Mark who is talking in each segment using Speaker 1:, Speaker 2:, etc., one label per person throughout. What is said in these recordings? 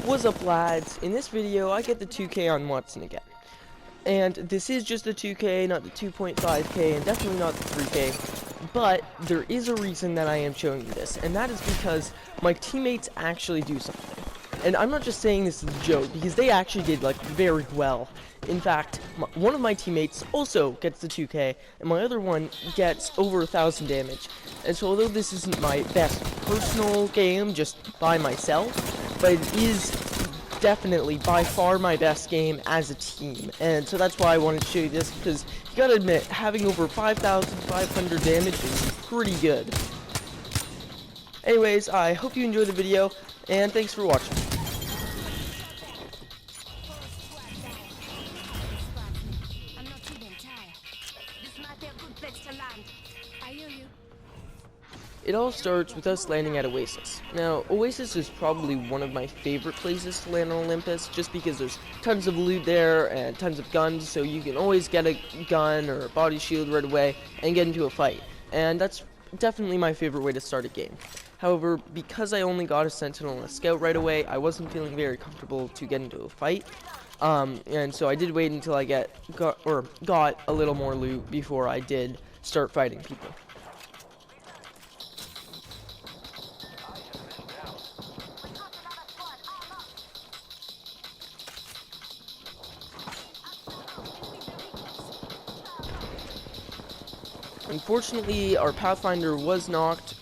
Speaker 1: What's up, lads? In this video, I get the 2K on Wattson again. And this is just the 2K, not the 2.5K, and definitely not the 3K. But there is a reason that I am showing you this, and that is because my teammates actually do something. And I'm not just saying this as a joke, because they actually did, like, very well. In fact, one of my teammates also gets the 2K, and my other one gets over 1,000 damage. And so although this isn't my best personal game, just by myself, but it is definitely by far my best game as a team. And so that's why I wanted to show you this, because you gotta admit, having over 5,500 damage is pretty good. Anyways, I hope you enjoyed the video, and thanks for watching. It all starts with us landing at Oasis. Now, Oasis is probably one of my favorite places to land on Olympus, just because there's tons of loot there and tons of guns, so you can always get a gun or a body shield right away and get into a fight. And that's definitely my favorite way to start a game. However, because I only got a sentinel and a scout right away, I wasn't feeling very comfortable to get into a fight. And so I did wait until I got a little more loot before I did start fighting people. Unfortunately, our pathfinder was knocked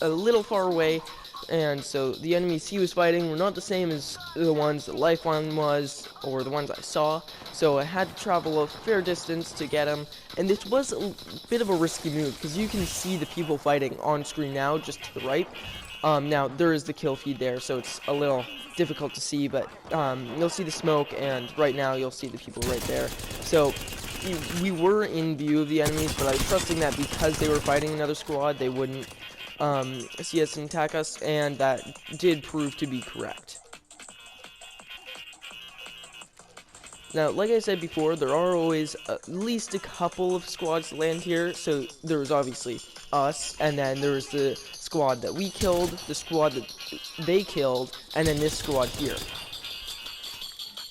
Speaker 1: a little far away, and so the enemies he was fighting were not the same as the ones that lifeline was, or the ones I saw, so I had to travel a fair distance to get him, and this was a bit of a risky move, because you can see the people fighting on screen now, just to the right. Now, there is the kill feed there, so it's a little difficult to see, but you'll see the smoke, and right now you'll see the people right there. So we were in view of the enemies, but I was trusting that because they were fighting another squad, they wouldn't see us and attack us, and that did prove to be correct. Now, like I said before, there are always at least a couple of squads that land here, so there's obviously us, and then there's the squad that we killed, the squad that they killed, and then this squad here.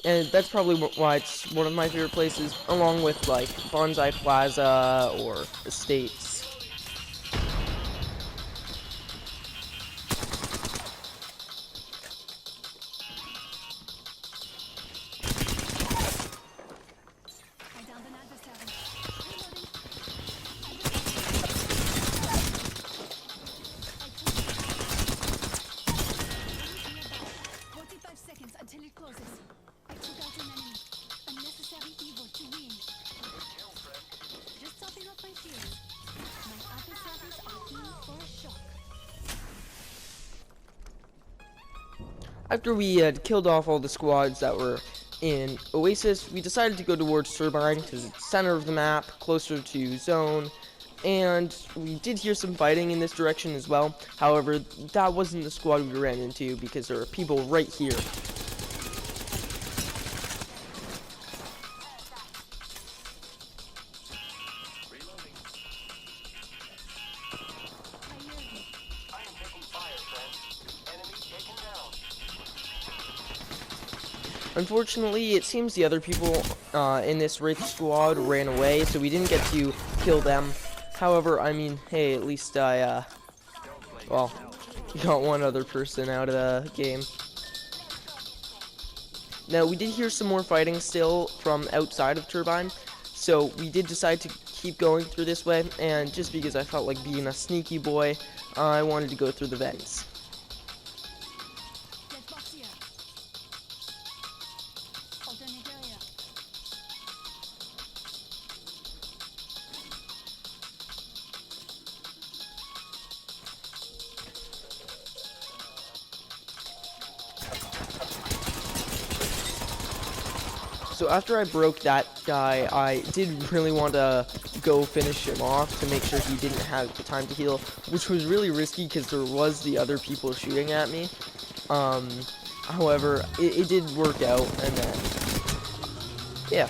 Speaker 1: And that's probably why it's one of my favorite places, along with, like, Bonsai Plaza or Estates.
Speaker 2: Until it closes. I took out an enemy. Unnecessary evil to win. Just topping up my shields. My adversaries are in for a shock.
Speaker 1: After we had killed off all the squads that were in Oasis, we decided to go towards Turbine, because it's center of the map, closer to zone, and we did hear some fighting in this direction as well. However, that wasn't the squad we ran into, because there were people right here. Unfortunately, it seems the other people in this Wraith squad ran away, so we didn't get to kill them. However, I mean, hey, at least I, well, got one other person out of the game. Now, we did hear some more fighting still from outside of Turbine, so we did decide to keep going through this way, and just because I felt like being a sneaky boy, I wanted to go through the vents. So after I broke that guy, I did really want to go finish him off to make sure he didn't have the time to heal, which was really risky because there was the other people shooting at me. However, it did work out, and then, yeah.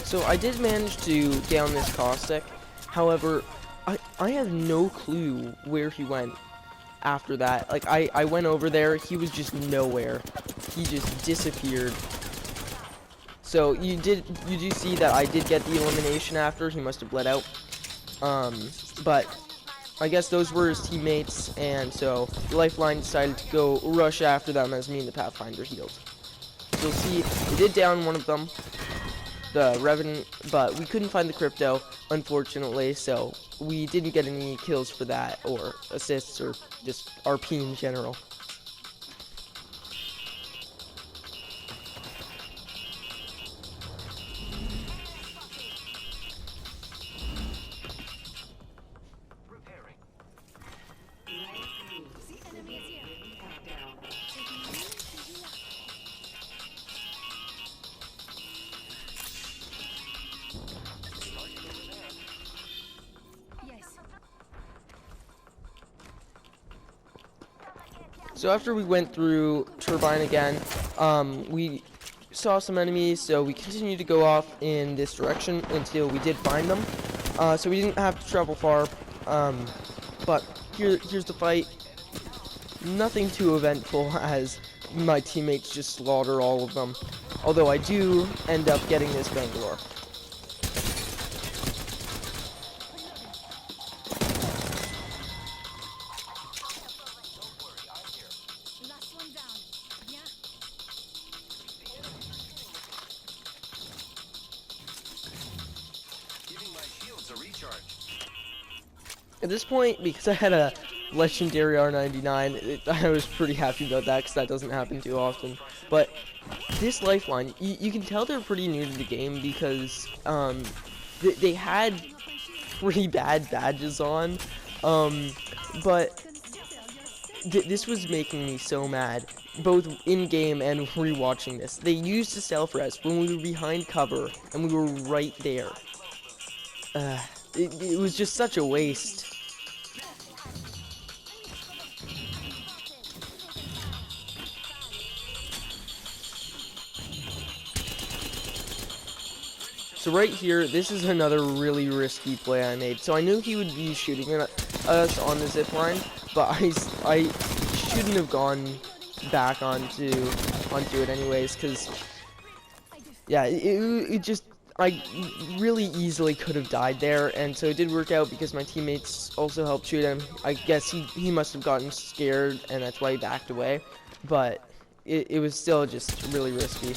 Speaker 1: So I did manage to down this caustic. However, I have no clue where he went after that. Like, I went over there, he was just nowhere. He just disappeared. So you do see that I did get the elimination after. He must have bled out. But I guess those were his teammates, and so the lifeline decided to go rush after them as me and the pathfinder healed. So you'll see we did down one of them, the revenant, but we couldn't find the crypto, unfortunately, so we didn't get any kills for that, or assists, or just RP in general. So after we went through Turbine again, we saw some enemies, so we continued to go off in this direction until we did find them. So we didn't have to travel far, but here's the fight. Nothing too eventful as my teammates just slaughter all of them, although I do end up getting this Bangalore. At this point, because I had a legendary R99, I was pretty happy about that because that doesn't happen too often. But this lifeline, you can tell they're pretty new to the game because they had pretty bad badges on, but this was making me so mad, both in-game and rewatching this. They used the self-res when we were behind cover, and we were right there. It was just such a waste. So right here, this is another really risky play I made. So I knew he would be shooting at us on the zipline, but I shouldn't have gone back onto it anyways, because yeah, it just, I really easily could have died there, and so it did work out because my teammates also helped shoot him. I guess he must have gotten scared, and that's why he backed away, but it was still just really risky.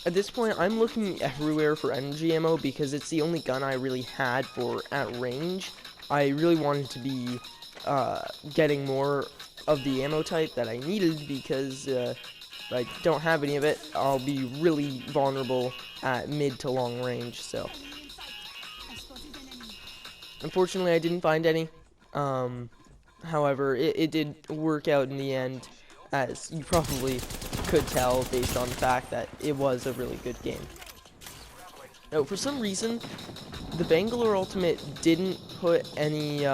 Speaker 1: At this point, I'm looking everywhere for energy ammo because it's the only gun I really had for at range. I really wanted to be getting more of the ammo type that I needed because if I don't have any of it, I'll be really vulnerable at mid to long range. So, unfortunately, I didn't find any. However, it did work out in the end, as you probably could tell based on the fact that it was a really good game. Now, for some reason, the Bangalore Ultimate didn't put any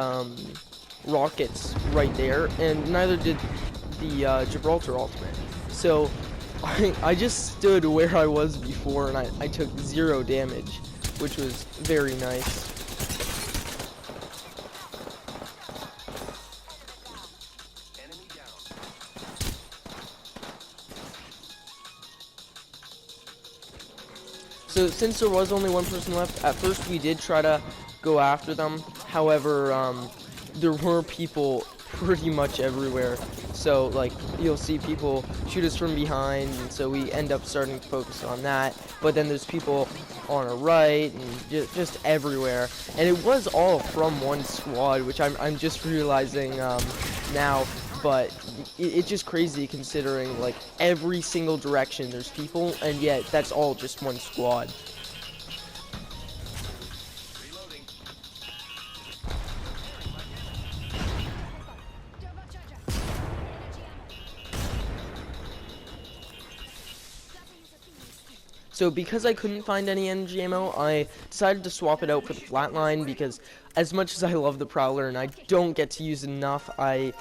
Speaker 1: rockets right there, and neither did the Gibraltar Ultimate. So I just stood where I was before, and I took 0 damage, which was very nice. So since there was only one person left, at first we did try to go after them. However, there were people pretty much everywhere. So like you'll see people shoot us from behind, and so we end up starting to focus on that. But then there's people on our right and just everywhere. And it was all from one squad, which I'm just realizing now. But it's just crazy considering like every single direction there's people, and yet that's all just one squad. So because I couldn't find any energy ammo, I decided to swap it out for the flatline, because as much as I love the Prowler and I don't get to use it enough, I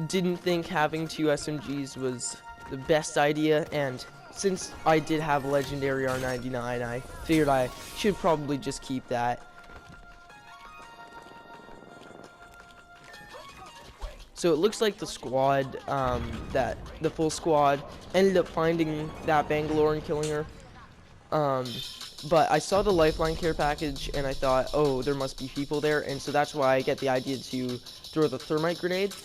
Speaker 1: didn't think having 2 SMGs was the best idea, and since I did have a legendary R99, I figured I should probably just keep that. So it looks like the squad, the full squad, ended up finding that Bangalore and killing her. But I saw the lifeline care package and I thought, oh, there must be people there, and so that's why I get the idea to throw the thermite grenade,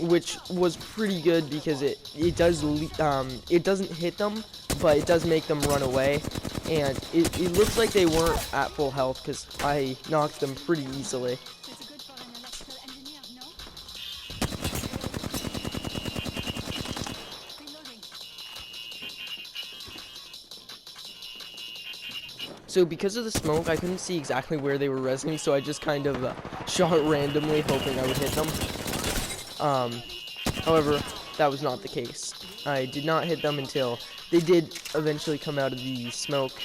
Speaker 1: which was pretty good because it doesn't hit them, but it does make them run away, and it looks like they weren't at full health because I knocked them pretty easily.
Speaker 2: Pretty good for an electrical engineer, no? Reloading.
Speaker 1: So because of the smoke, I couldn't see exactly where they were resing, so I just kind of shot randomly, hoping I would hit them. However, that was not the case. I did not hit them until they did eventually come out of the smoke,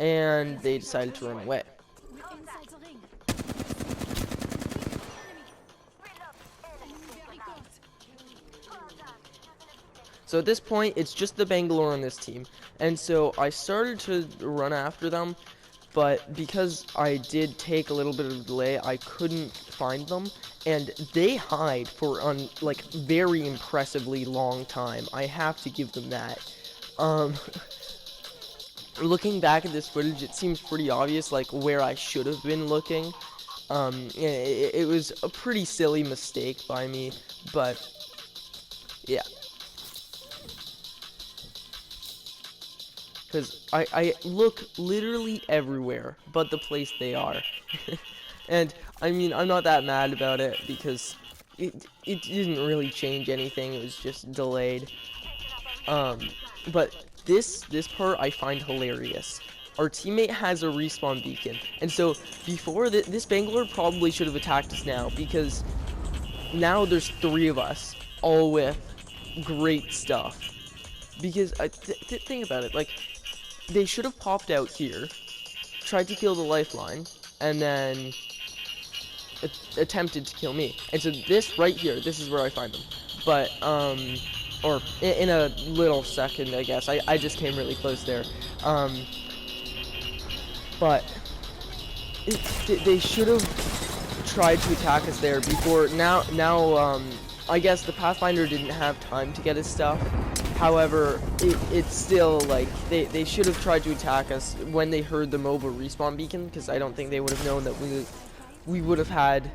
Speaker 1: and they decided to run away.
Speaker 2: We're inside the ring. Enemy very close.
Speaker 1: So at this point, it's just the Bangalore on this team, and so I started to run after them, but because I did take a little bit of a delay, I couldn't find them, and they hide for like very impressively long time. I have to give them that. Looking back at this footage, it seems pretty obvious like where I should have been looking. It was a pretty silly mistake by me, but yeah. Because I look literally everywhere but the place they are. And I mean, I'm not that mad about it because it didn't really change anything. It was just delayed. But this part I find hilarious. Our teammate has a respawn beacon, and so before this Bangalore probably should have attacked us now, because now there's 3 of us, all with great stuff. Because think about it, like, they should have popped out here, tried to kill the lifeline, and then attempted to kill me. And so this right here, this is where I find them. But or in a little second, I guess. I just came really close there. But they should have tried to attack us there before. Now I guess the Pathfinder didn't have time to get his stuff. However, it's still like they should have tried to attack us when they heard the mobile respawn beacon, because I don't think they would have known that we would have had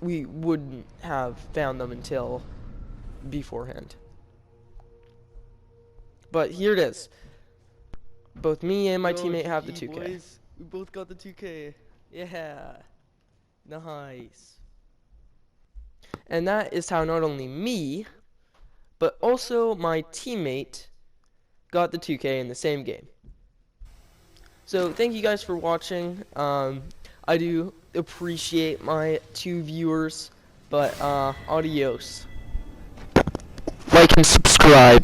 Speaker 1: we wouldn't have found them until beforehand. But here it is. Both me and my teammate have the 2K. Boys, we both got the 2K. Yeah. Nice. And that is how not only me, but also my teammate got the 2K in the same game. So thank you guys for watching. I do appreciate my 2 viewers, but adios. Like and subscribe.